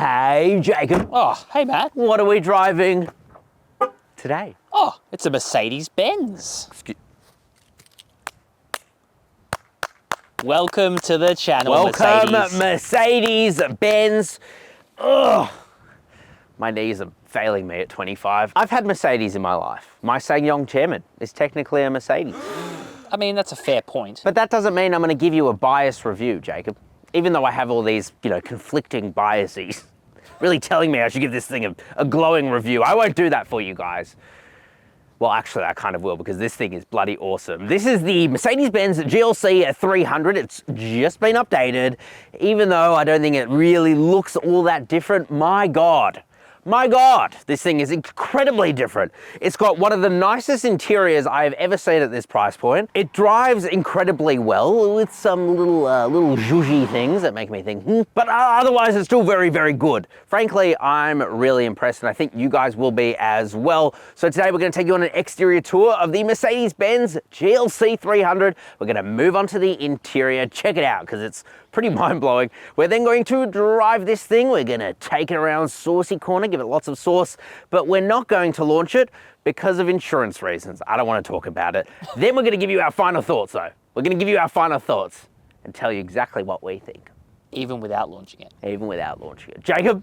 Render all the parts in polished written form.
Hey, Jacob. Oh, hey, Matt. What are we driving today? Oh, it's a Mercedes-Benz. Welcome to the channel, Welcome, Mercedes. Mercedes-Benz. Ugh. My knees are failing me at 25. I've had Mercedes in my life. My Sang-Yong chairman is technically a Mercedes. I mean, that's a fair point. But that doesn't mean I'm going to give you a biased review, Jacob. Even though I have all these, conflicting biases, really telling me I should give this thing a glowing review. I won't do that for you guys. Well, actually, I kind of will, because this thing is bloody awesome. This is the Mercedes-Benz GLC300. It's just been updated, even though I don't think it really looks all that different. My God, this thing is incredibly different. It's got one of the nicest interiors I have ever seen at this price point. It drives incredibly well with some little zhuzhy things that make me think, but otherwise it's still very, very good. Frankly, I'm really impressed, and I think you guys will be as well. So today we're going to take you on an exterior tour of the Mercedes-Benz GLC300. We're going to move on to the interior, check it out, because it's pretty mind-blowing. We're then going to drive this thing. We're going to take it around Saucy Corner, give it lots of sauce, but we're not going to launch it because of insurance reasons. I don't want to talk about it. Then we're going to give you our final thoughts, though. We're going to give you our final thoughts and tell you exactly what we think. Even without launching it. Even without launching it. Jacob?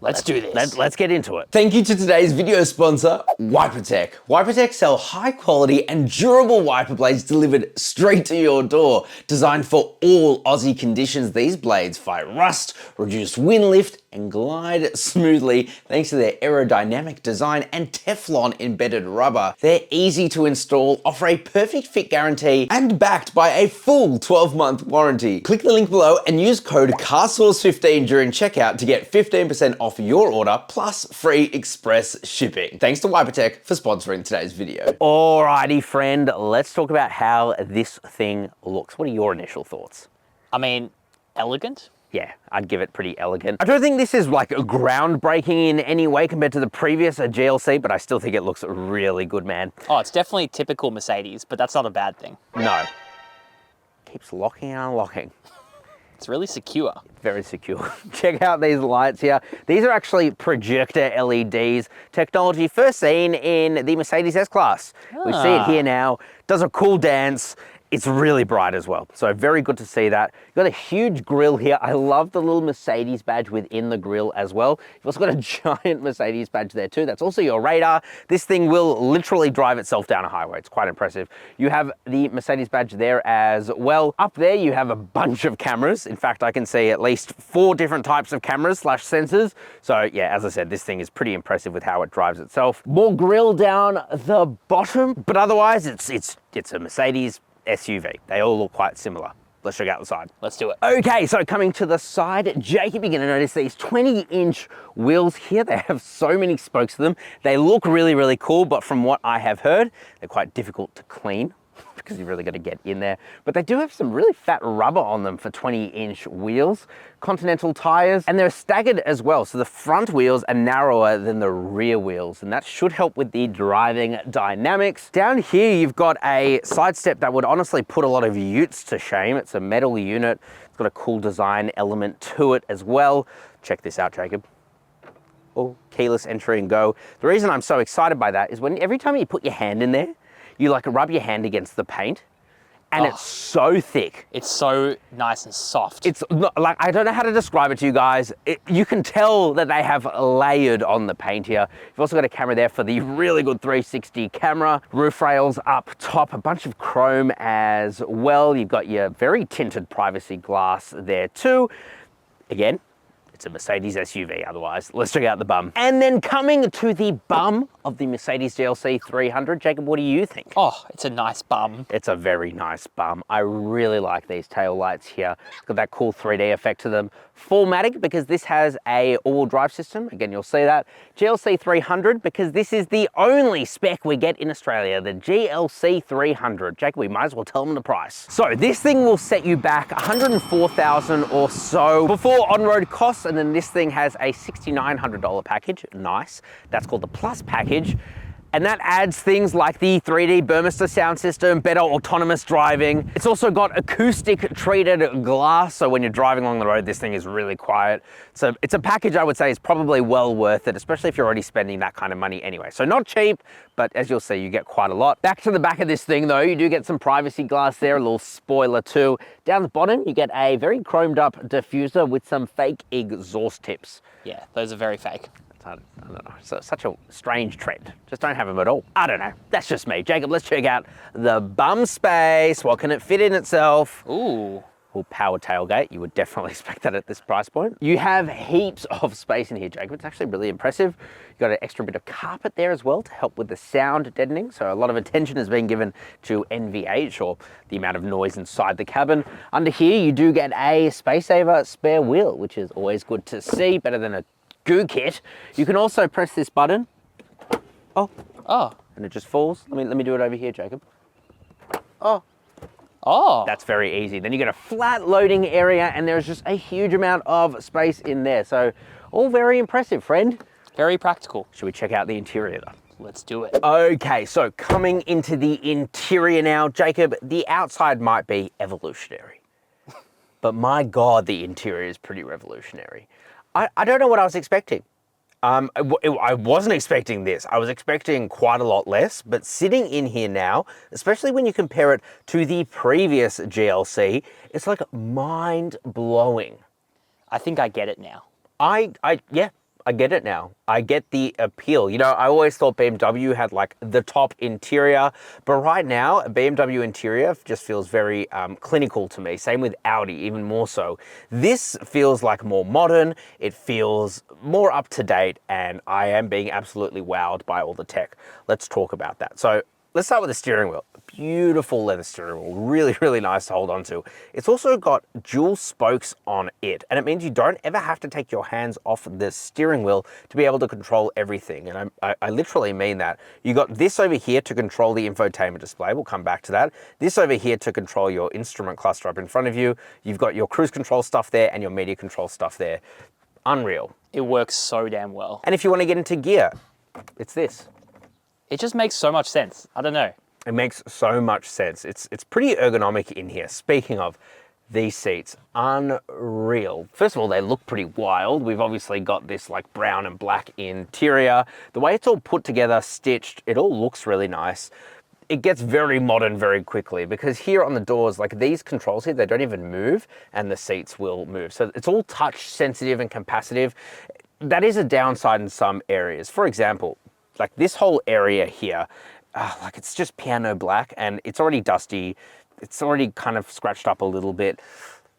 Let's do this. Let's get into it. Thank you to today's video sponsor, WiperTech. WiperTech sell high quality and durable wiper blades delivered straight to your door. Designed for all Aussie conditions, these blades fight rust, reduce wind lift, and glide smoothly thanks to their aerodynamic design and Teflon embedded rubber. They're easy to install, offer a perfect fit guarantee, and backed by a full 12-month warranty. Click the link below and use code CarSauce15 during checkout to get 15% off your order plus free express shipping. Thanks to WiperTech for sponsoring today's video. Alrighty, friend, let's talk about how this thing looks. What are your initial thoughts? I mean, elegant. Yeah, I'd give it pretty elegant. I don't think this is like groundbreaking in any way compared to the previous GLC, but I still think it looks really good, man. Oh, it's definitely typical Mercedes, but that's not a bad thing. No. Keeps locking and unlocking. It's really secure. Very secure. Check out these lights here. These are actually projector LEDs. Technology first seen in the Mercedes S-Class. We see it here now. Does a cool dance. It's really bright as well. So very good to see that. You've got a huge grille here. I love the little Mercedes badge within the grille as well. You've also got a giant Mercedes badge there too. That's also your radar. This thing will literally drive itself down a highway. It's quite impressive. You have the Mercedes badge there as well. Up there, you have a bunch of cameras. In fact, I can see at least 4 different types of cameras / sensors. So yeah, as I said, this thing is pretty impressive with how it drives itself. More grille down the bottom, but otherwise it's a Mercedes SUV. They all look quite similar. Let's check out the side. Let's do it. Okay, so coming to the side, Jacob, you're gonna notice these 20-inch wheels here. They have so many spokes to them. They look really, really cool, but from what I have heard, they're quite difficult to clean because you've really got to get in there. But they do have some really fat rubber on them for 20-inch wheels, Continental tires, and they're staggered as well. So the front wheels are narrower than the rear wheels, and that should help with the driving dynamics. Down here, you've got a side step that would honestly put a lot of utes to shame. It's a metal unit. It's got a cool design element to it as well. Check this out, Jacob. Oh, keyless entry and go. The reason I'm so excited by that is every time you put your hand in there, you like rub your hand against the paint, and it's so thick. It's so nice and soft. It's not, like, I don't know how to describe it to you guys. You can tell that they have layered on the paint here. You've also got a camera there for the really good 360 camera. Roof rails up top, a bunch of chrome as well. You've got your very tinted privacy glass there too. Again, it's a Mercedes SUV otherwise. Let's check out the bum. And then coming to the bum of the Mercedes GLC 300, Jacob, what do you think? Oh, it's a nice bum. It's a very nice bum. I really like these tail lights here. It's got that cool 3D effect to them. 4MATIC because this has a all-wheel drive system. Again, you'll see that. GLC 300 because this is the only spec we get in Australia, the GLC 300. Jacob, we might as well tell them the price. So this thing will set you back 104,000 or so before on-road costs, and then this thing has a $6,900 package. Nice. That's called the Plus package. And that adds things like the 3D Burmester sound system, better autonomous driving. It's also got acoustic treated glass, so when you're driving along the road, this thing is really quiet. So it's a package I would say is probably well worth it, especially if you're already spending that kind of money anyway. So not cheap, but as you'll see, you get quite a lot. Back to the back of this thing though, you do get some privacy glass there, a little spoiler too. Down the bottom, you get a very chromed up diffuser with some fake exhaust tips. Yeah, those are very fake. I don't know, so such a strange trend. Just don't have them at all. I don't know, that's just me. Jacob, let's check out the bum space. What can it fit in itself? Ooh. Well, power tailgate, you would definitely expect that at this price point. You have heaps of space in here, Jacob. It's actually really impressive. You've got an extra bit of carpet there as well to help with the sound deadening. So a lot of attention has been given to NVH, or the amount of noise inside the cabin. Under here, you do get a space saver spare wheel, which is always good to see, better than a goo kit. You can also press this button. Oh, and it just falls. Let me do it over here, Jacob. Oh. That's very easy. Then you get a flat loading area, and there's just a huge amount of space in there. So all very impressive, friend. Very practical. Should we check out the interior though? Let's do it. Okay, so coming into the interior now, Jacob, the outside might be evolutionary, but my God, the interior is pretty revolutionary. I don't know what I was expecting. I wasn't expecting this. I was expecting quite a lot less, but sitting in here now, especially when you compare it to the previous GLC, it's like mind-blowing. I think I get it now. Yeah, I get it now. I get the appeal. You know, I always thought BMW had like the top interior, but right now, a BMW interior just feels very clinical to me. Same with Audi, even more so. This feels like more modern. It feels more up to date, and I am being absolutely wowed by all the tech. Let's talk about that. So let's start with the steering wheel. Beautiful leather steering wheel, really, really nice to hold on to. It's also got dual spokes on it, and it means you don't ever have to take your hands off the steering wheel to be able to control everything. And I literally mean that. You got this over here to control the infotainment display. We'll come back to that. This over here to control your instrument cluster up in front of you. You've got your cruise control stuff there and your media control stuff there. Unreal. It works so damn well. And if you want to get into gear, it's this. It just makes so much sense. I don't know. It makes so much sense. It's pretty ergonomic in here. Speaking of these seats, unreal. First of all, they look pretty wild. We've obviously got this like brown and black interior. The way it's all put together, stitched, it all looks really nice. It gets very modern very quickly because here on the doors, like these controls here, they don't even move and the seats will move. So it's all touch sensitive and capacitive. That is a downside in some areas. For example, like this whole area here, like it's just piano black and it's already dusty. It's already kind of scratched up a little bit.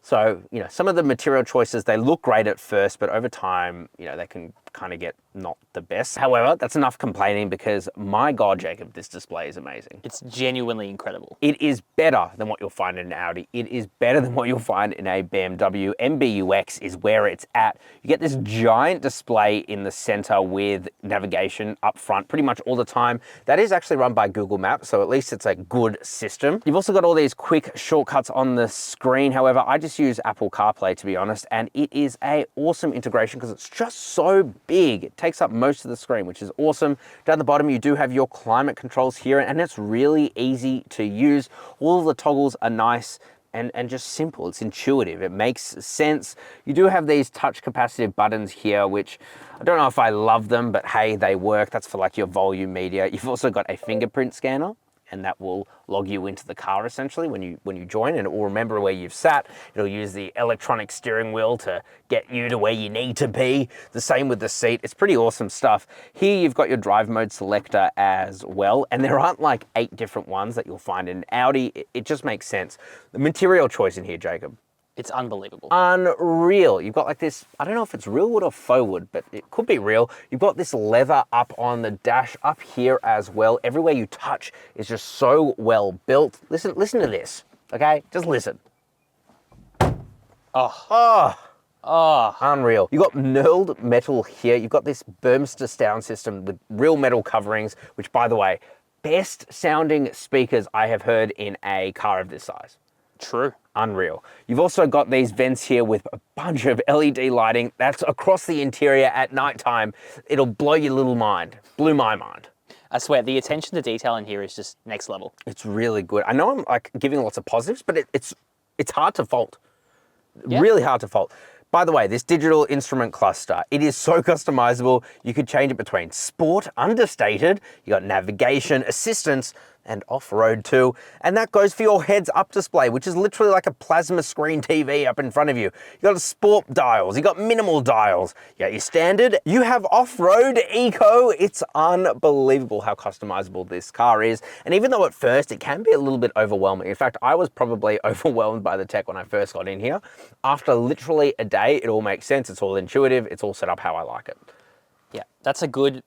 So, you know, some of the material choices, they look great at first, but over time, you know, they can kind of get not the best. However, that's enough complaining because my God, Jacob, this display is amazing. It's genuinely incredible. It is better than what you'll find in an Audi. It is better than what you'll find in a BMW. MBUX is where it's at. You get this giant display in the center with navigation up front pretty much all the time. That is actually run by Google Maps, so at least it's a good system. You've also got all these quick shortcuts on the screen. However, I just use Apple CarPlay to be honest, and it is an awesome integration because it's just so big. It takes up most of the screen, which is awesome. Down the bottom, you do have your climate controls here, and it's really easy to use. All of the toggles are nice and just simple. It's intuitive. It makes sense. You do have these touch capacitive buttons here, which I don't know if I love them, but hey, they work. That's for like your volume media. You've also got a fingerprint scanner, and that will log you into the car essentially when you join, and it will remember where you've sat. It'll use the electronic steering wheel to get you to where you need to be. The same with the seat. It's pretty awesome stuff. Here you've got your drive mode selector as well, and there aren't like 8 different ones that you'll find in Audi. It just makes sense. The material choice in here, Jacob, It's unbelievable. unreal. You've got like this, I don't know if it's real wood or faux wood, but it could be real. You've got this leather up on the dash, up here as well. Everywhere you touch is just so well built. Listen to this, okay? Just listen. Unreal. You've got knurled metal here. You've got this Burmester sound system with real metal coverings, which by the way, best sounding speakers I have heard in a car of this size. True. Unreal. You've also got these vents here with a bunch of LED lighting that's across the interior at nighttime. It'll blow your little mind. Blew my mind. I swear, the attention to detail in here is just next level. It's really good. I know I'm like giving lots of positives, but it's hard to fault. Yeah. Really hard to fault. By the way, this digital instrument cluster, it is so customizable. You could change it between sport, understated, you got navigation, assistance, and off-road too. And that goes for your heads-up display, which is literally like a plasma screen TV up in front of you. You got sport dials, you got minimal dials, you got your standard, you have off-road, eco. It's unbelievable how customizable this car is. And even though at first it can be a little bit overwhelming, in fact, I was probably overwhelmed by the tech when I first got in here. After literally a day, it all makes sense. It's all intuitive. It's all set up how I like it. Yeah, that's a good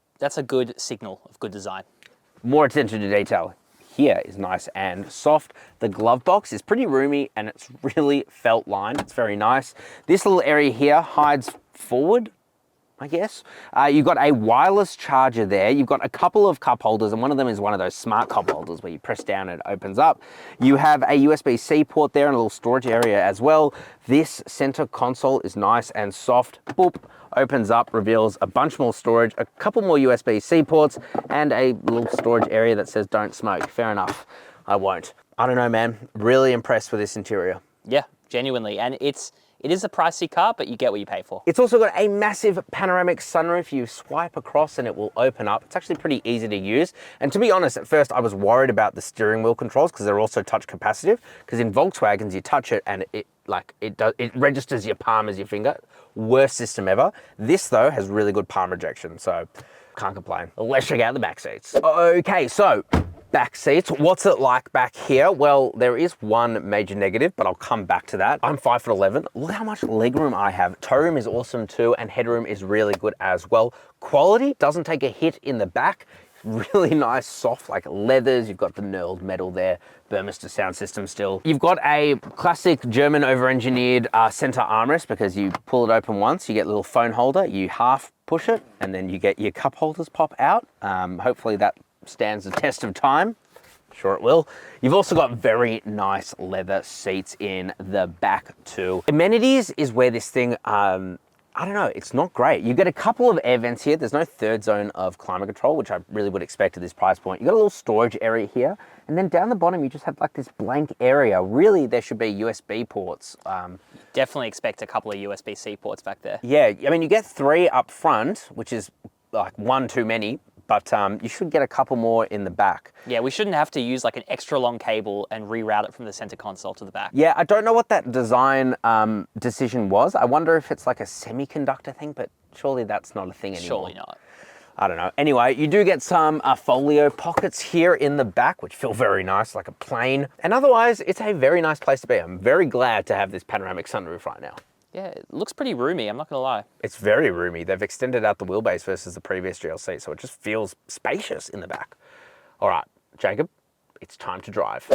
signal of good design. More attention to detail. Here is nice and soft. The glove box is pretty roomy and it's really felt lined. It's very nice. This little area here hides forward, I guess. You've got a wireless charger there. You've got a couple of cup holders, and one of them is one of those smart cup holders where you press down and it opens up. You have a USB-C port there and a little storage area as well. This center console is nice and soft. Boop, opens up, reveals a bunch more storage, a couple more USB-C ports, and a little storage area that says don't smoke. Fair enough, I won't. I don't know, man. Really impressed with this interior. Yeah, genuinely. And it is a pricey car, but you get what you pay for. It's also got a massive panoramic sunroof. You swipe across and it will open up. It's actually pretty easy to use. And to be honest, at first I was worried about the steering wheel controls because they're also touch capacitive. Because in Volkswagens, you touch it and it registers your palm as your finger. Worst system ever. This though has really good palm rejection, so can't complain. Let's check out the back seats. Okay, so back seats. What's it like back here? Well, there is one major negative, but I'll come back to that. I'm 5'11". Look how much legroom I have. Toe room is awesome too, and headroom is really good as well. Quality doesn't take a hit in the back. Really nice, soft, like leathers. You've got the knurled metal there, Burmester sound system still. You've got a classic German over-engineered center armrest because you pull it open once, you get a little phone holder, you half push it, and then you get your cup holders pop out. Hopefully that stands the test of time. Sure it will. You've also got very nice leather seats in the back too. Amenities is where this thing, I don't know, it's not great. You get a couple of air vents here. There's no third zone of climate control, which I really would expect at this price point. You got a little storage area here. And then down the bottom, you just have like this blank area. Really, there should be USB ports. Definitely expect a couple of USB-C ports back there. Yeah, I mean, you get 3 up front, which is like 1 too many, but you should get a couple more in the back. Yeah, we shouldn't have to use like an extra long cable and reroute it from the center console to the back. Yeah, I don't know what that design decision was. I wonder if it's like a semiconductor thing, but surely that's not a thing anymore. Surely not. I don't know. Anyway, you do get some folio pockets here in the back, which feel very nice, like a plane. And otherwise, it's a very nice place to be. I'm very glad to have this panoramic sunroof right now. Yeah, it looks pretty roomy, I'm not gonna lie. It's very roomy. They've extended out the wheelbase versus the previous GLC, so it just feels spacious in the back. All right, Jacob, it's time to drive.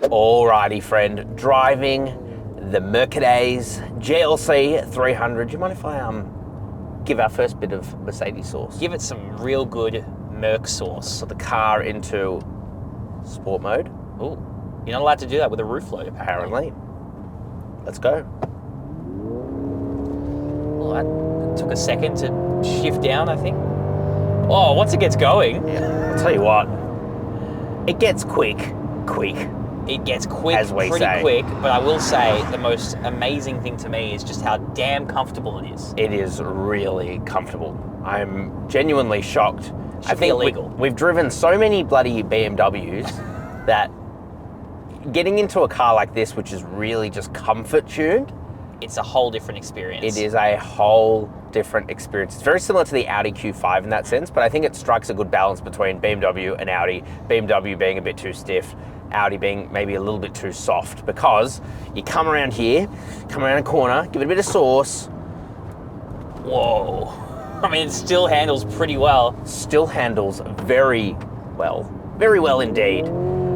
Alrighty, friend, driving the Mercedes GLC300. Do you mind if I give our first bit of Mercedes sauce? Give it some real good Merc sauce. Put the car into sport mode. Ooh, you're not allowed to do that with a roof load, apparently. Let's go. Well, that took a second to shift down, I think. Oh, once it gets going. Yeah. I'll tell you what, it gets quick. It gets quick, as we pretty say. quick, but I will say the most amazing thing to me is just how damn comfortable it is. It is really comfortable. I'm genuinely shocked. I be think illegal. we've driven so many bloody BMWs that getting into a car like this, which is really just comfort tuned, It's a whole different experience. it is a whole different experience. It's very similar to the Audi Q5 in that sense, but I think it strikes a good balance between BMW and Audi. BMW being a bit too stiff, Audi being maybe a little bit too soft, because you come around here, come around a corner, give it a bit of sauce. Whoa. I mean, it still handles pretty well, Still handles very well indeed.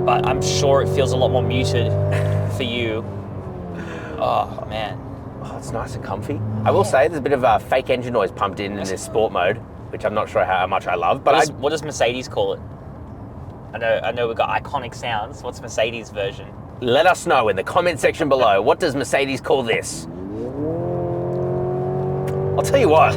but I'm sure it feels a lot more muted for you. Oh, man. Oh, it's nice and comfy. I will say there's a bit of a fake engine noise pumped in this sport mode, which I'm not sure how much I love, but What does Mercedes call it? I know we've got iconic sounds. What's Mercedes' version? Let us know in the comment section below. What does Mercedes call this? I'll tell you what,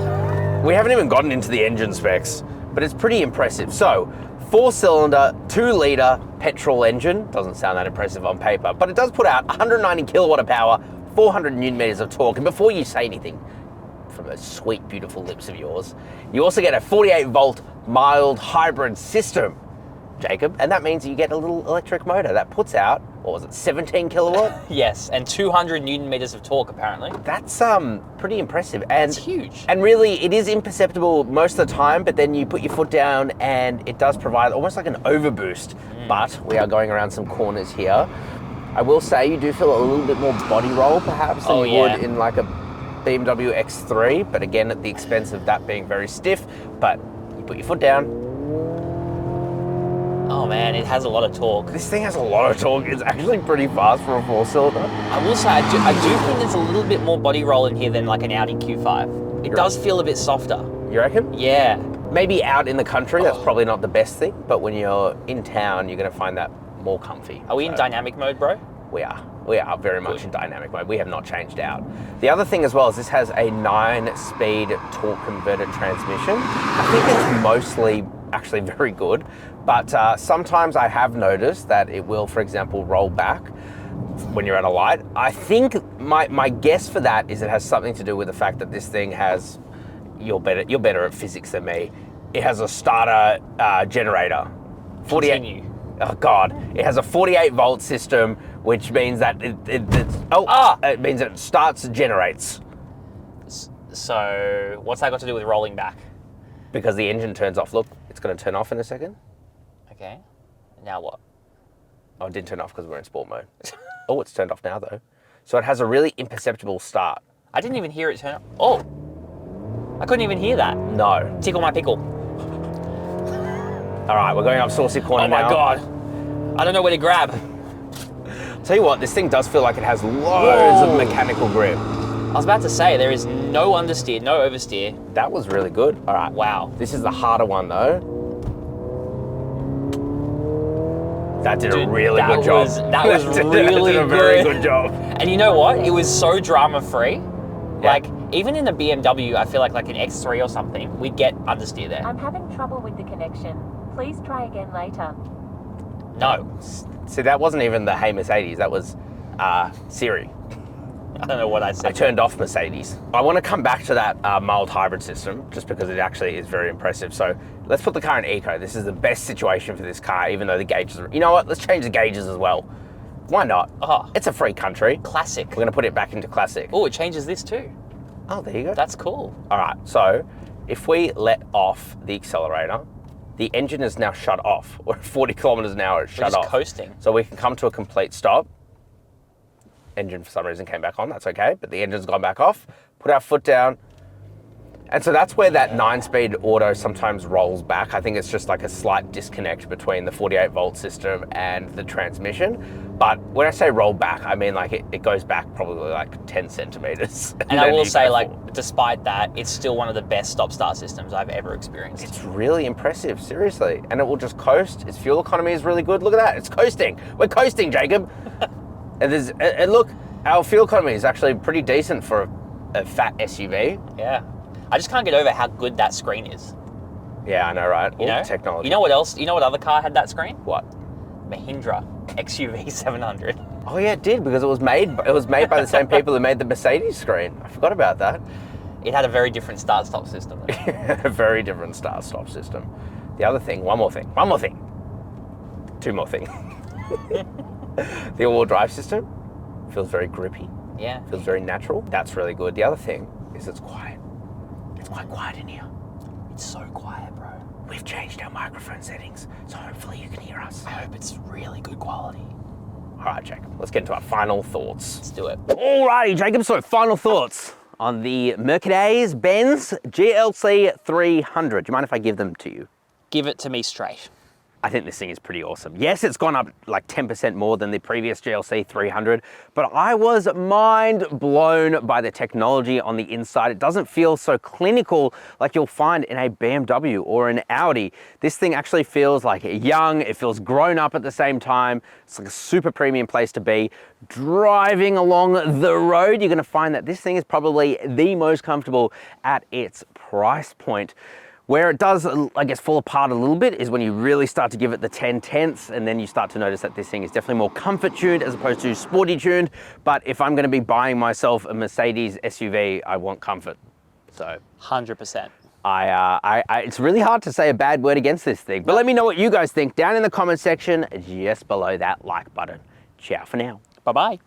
we haven't even gotten into the engine specs, but it's pretty impressive. So, 4-cylinder, 2-litre petrol engine. Doesn't sound that impressive on paper, but it does put out 190 kilowatt of power, 400 newton meters of torque. And before you say anything, from those sweet, beautiful lips of yours, you also get a 48-volt mild hybrid system, Jacob, and that means you get a little electric motor that puts out, what was it, 17 kilowatt? Yes, and 200 newton meters of torque, apparently. That's pretty impressive. And it's huge. And really, it is imperceptible most of the time, but then you put your foot down and it does provide almost like an overboost. But we are going around some corners here. I will say you do feel a little bit more body roll, perhaps, than you would in like a BMW X3, but again, at the expense of that being very stiff. But you put your foot down. Oh man, it has a lot of torque. This thing has a lot of torque. It's actually pretty fast for a 4-cylinder. I will say, I do think there's a little bit more body roll in here than like an Audi Q5. It does feel a bit softer. You reckon? Yeah. Maybe out in the country, that's probably not the best thing, but when you're in town, you're gonna find that more comfy. Are we in dynamic mode, bro? We are very much in dynamic mode. We have not changed out. The other thing as well is this has a 9-speed torque converter transmission. I think it's mostly actually very good, but sometimes I have noticed that it will, for example, roll back when you're at a light. I think my guess for that is it has something to do with the fact that this thing has, you're better at physics than me, it has a starter generator. 48. Continue. Oh God! It has a 48-volt system, which means that it means it starts and generates. So what's that got to do with rolling back? Because the engine turns off. Look, it's going to turn off in a second. Okay. Now what? Oh, it didn't turn off because we're in sport mode. Oh, it's turned off now though. So it has a really imperceptible start. I didn't even hear it turn off. Oh, I couldn't even hear that. No. Tickle my pickle. All right, we're going up Saucy Corner now. Oh my God. I don't know where to grab. Tell you what, this thing does feel like it has loads of mechanical grip. I was about to say, there is no understeer, no oversteer. That was really good. All right. Wow. This is the harder one though. That did a really good job. That was really did a very good job. And you know what? It was so drama-free. Yeah. Like, even in the BMW, I feel like an X3 or something, we'd get understeer there. I'm having trouble with the connection. Please try again later. No. See, that wasn't even the Hey Mercedes. That was Siri. I don't know what I said. I turned off Mercedes. I want to come back to that mild hybrid system just because it actually is very impressive. So let's put the car in eco. This is the best situation for this car, even though the gauges are... You know what? Let's change the gauges as well. Why not? Oh. It's a free country. Classic. We're going to put it back into classic. Oh, it changes this too. Oh, there you go. That's cool. All right, so if we let off the accelerator, the engine is now shut off. We're at 40 kilometers an hour, it's shut just off. Coasting. So we can come to a complete stop. Engine for some reason came back on, that's okay, but the engine's gone back off. Put our foot down. And so that's where that 9-speed auto sometimes rolls back. I think it's just like a slight disconnect between the 48-volt system and the transmission. But when I say roll back, I mean like it goes back probably like 10 centimeters. And I will say, like, despite that, it's still one of the best stop-start systems I've ever experienced. It's really impressive, seriously. And it will just coast. Its fuel economy is really good. Look at that, it's coasting. We're coasting, Jacob. And look, our fuel economy is actually pretty decent for a fat SUV. Yeah. I just can't get over how good that screen is. Yeah, I know, right? You know? Technology. You know what else? You know what other car had that screen? What? Mahindra XUV 700. Oh yeah, it did, because it was made by the same people who made the Mercedes screen. I forgot about that. It had a very different start-stop system. A very different start-stop system. The other thing, one more thing. Two more things. The all-wheel drive system feels very grippy. Yeah. Feels very natural. That's really good. The other thing is it's quiet. It's quite quiet in here. It's so quiet, bro. We've changed our microphone settings, so hopefully you can hear us. I hope it's really good quality. All right, Jacob, let's get into our final thoughts. Let's do it. Alrighty, Jacob, so final thoughts on the Mercedes-Benz GLC300. Do you mind if I give them to you? Give it to me straight. I think this thing is pretty awesome. Yes, it's gone up like 10% more than the previous GLC 300, but I was mind blown by the technology on the inside. It doesn't feel so clinical like you'll find in a BMW or an Audi. This thing actually feels like young, it feels grown up at the same time. It's like a super premium place to be. Driving along the road, you're gonna find that this thing is probably the most comfortable at its price point. Where it does, I guess, fall apart a little bit is when you really start to give it the 10/10ths, and then you start to notice that this thing is definitely more comfort tuned as opposed to sporty tuned. But if I'm gonna be buying myself a Mercedes SUV, I want comfort. So 100%. it's really hard to say a bad word against this thing. But let me know what you guys think down in the comment section just below that like button. Ciao for now. Bye-bye.